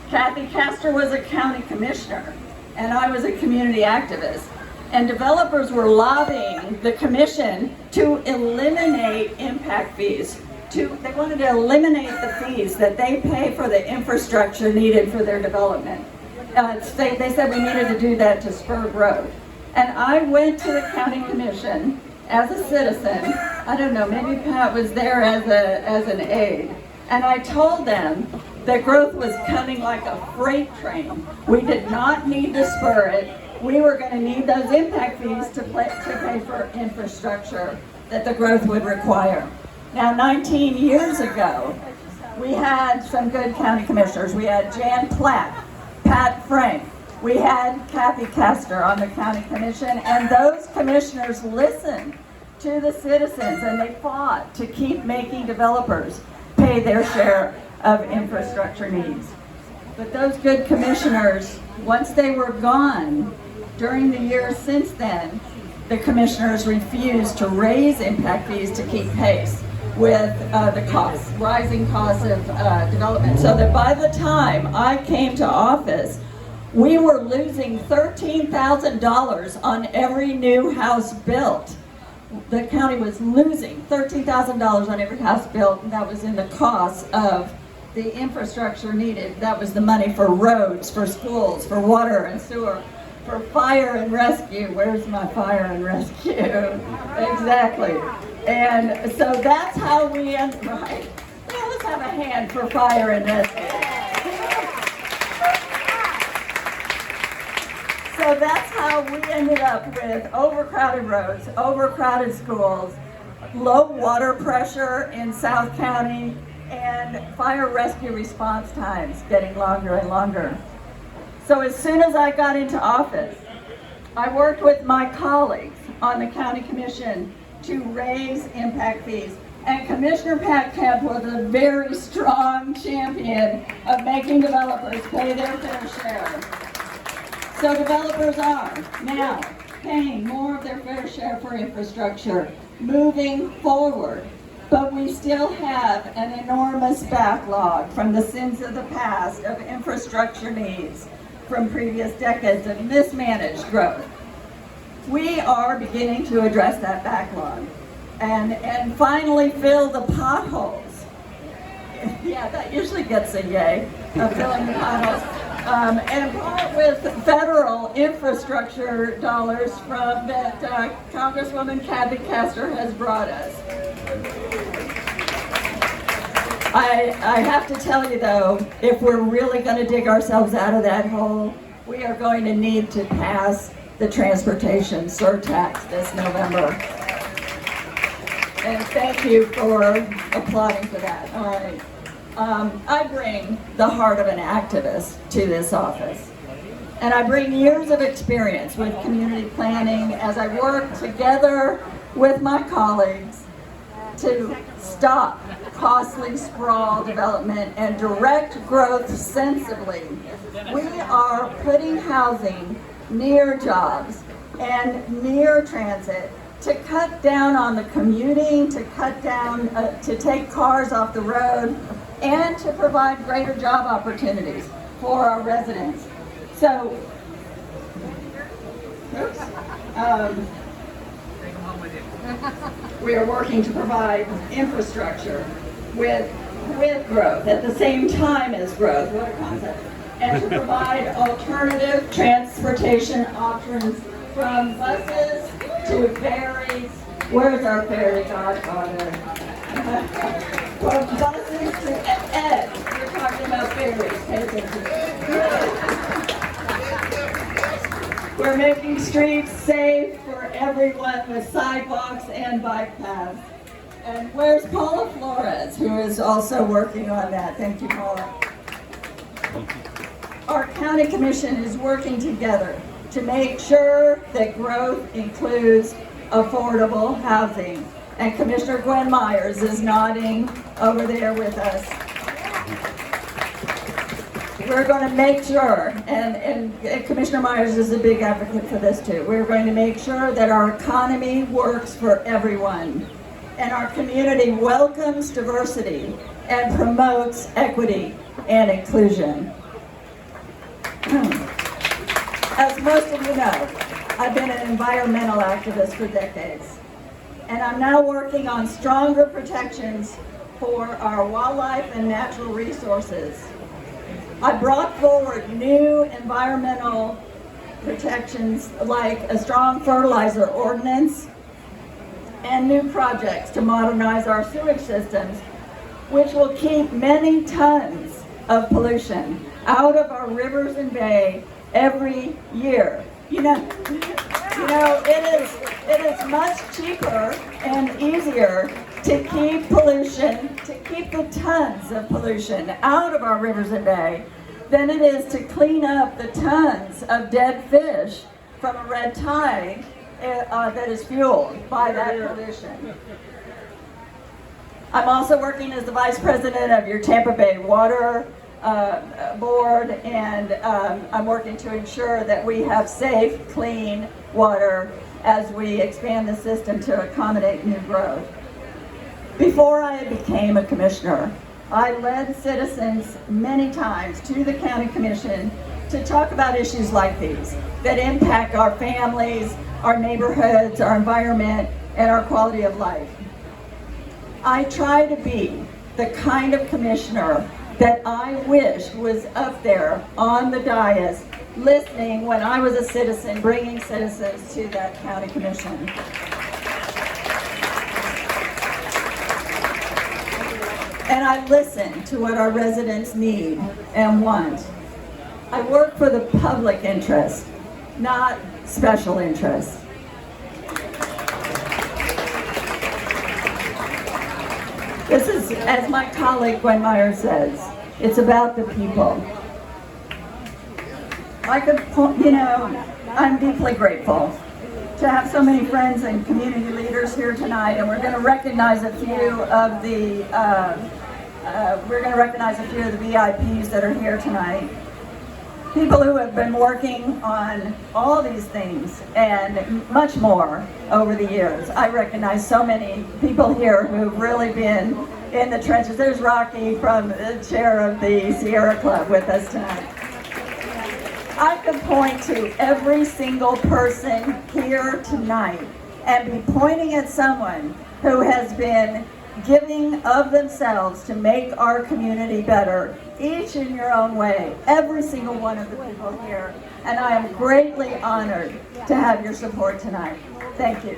Kathy Castor was a county commissioner, and I was a community activist. And developers were lobbying the commission to eliminate impact fees. They wanted to eliminate the fees that they pay for the infrastructure needed for their development. They said we needed to do that to spur growth. And I went to the county commission as a citizen. I don't know, maybe Pat was there as an aide. And I told them that growth was coming like a freight train. We did not need to spur it. We were going to need those impact fees to pay for infrastructure that the growth would require. Now, 19 years ago, we had some good county commissioners. We had Jan Platt, Pat Frank. We had Kathy Castor on the county commission, and those commissioners listened to the citizens, and they fought to keep making developers pay their share of infrastructure needs. But those good commissioners, once they were gone, during the years since then, the commissioners refused to raise impact fees to keep pace with the costs, rising costs of development. So that by the time I came to office, we were losing $13,000 on every new house built. The county was losing $13,000 on every house built, and that was in the cost of the infrastructure needed. That was the money for roads, for schools, for water and sewer, for fire and rescue. Where's my fire and rescue? Exactly. And so that's how we end, right? Yeah, let's have a hand for fire and rescue. So that's how we ended up with overcrowded roads, overcrowded schools, low water pressure in South County, and fire rescue response times getting longer and longer. So as soon as I got into office, I worked with my colleagues on the county commission to raise impact fees. And Commissioner Pat Kemp was a very strong champion of making developers pay their fair share. So developers are now paying more of their fair share for infrastructure, moving forward. But we still have an enormous backlog from the sins of the past of infrastructure needs from previous decades of mismanaged growth. We are beginning to address that backlog and finally fill the potholes. Yeah, that usually gets a yay, of filling the potholes. And part with federal infrastructure dollars from that Congresswoman Kathy Castor has brought us. I have to tell you though, if we're really going to dig ourselves out of that hole, we are going to need to pass the transportation surtax this November. And thank you for applauding for that. All right. I bring the heart of an activist to this office. And I bring years of experience with community planning as I work together with my colleagues to stop costly sprawl development and direct growth sensibly. We are putting housing near jobs and near transit to cut down on the commuting, to cut down, to take cars off the road, and to provide greater job opportunities for our residents. So, we are working to provide infrastructure with growth at the same time as growth. What a concept. And to provide alternative transportation options from buses to ferries. Where's our ferry godfather? From buses to Ed. We're talking about ferries. Pay attention. We're making streets safe for everyone with sidewalks and bike paths. And where's Paula Flores, who is also working on that? Thank you, Paula. Our county commission is working together to make sure that growth includes affordable housing. And Commissioner Gwen Myers is nodding over there with us. We're going to make sure, and Commissioner Myers is a big advocate for this too, we're going to make sure that our economy works for everyone and our community welcomes diversity and promotes equity and inclusion. As most of you know, I've been an environmental activist for decades, and I'm now working on stronger protections for our wildlife and natural resources. I brought forward new environmental protections like a strong fertilizer ordinance and new projects to modernize our sewage systems, which will keep many tons of pollution out of our rivers and bay every year. You know, it is much cheaper and easier to keep the tons of pollution out of our rivers and bay than it is to clean up the tons of dead fish from a red tide that is fueled by that pollution. I'm also working as the vice president of your Tampa Bay Water Board, and I'm working to ensure that we have safe, clean water as we expand the system to accommodate new growth. Before I became a commissioner, I led citizens many times to the county commission to talk about issues like these that impact our families, our neighborhoods, our environment, and our quality of life. I try to be the kind of commissioner that I wish was up there on the dais listening when I was a citizen, bringing citizens to that county commission. And I listen to what our residents need and want. I work for the public interest, not special interest. This is, as my colleague Gwen Meyer says, it's about the people. I'm deeply grateful to have so many friends and community leaders here tonight, and we're going to recognize a few of the VIPs that are here tonight. People who have been working on all these things and much more over the years. I recognize so many people here who've really been in the trenches. There's Rocky, from the chair of the Sierra Club, with us tonight. I could point to every single person here tonight and be pointing at someone who has been giving of themselves to make our community better, each in your own way, every single one of the people here. And I am greatly honored to have your support tonight. Thank you.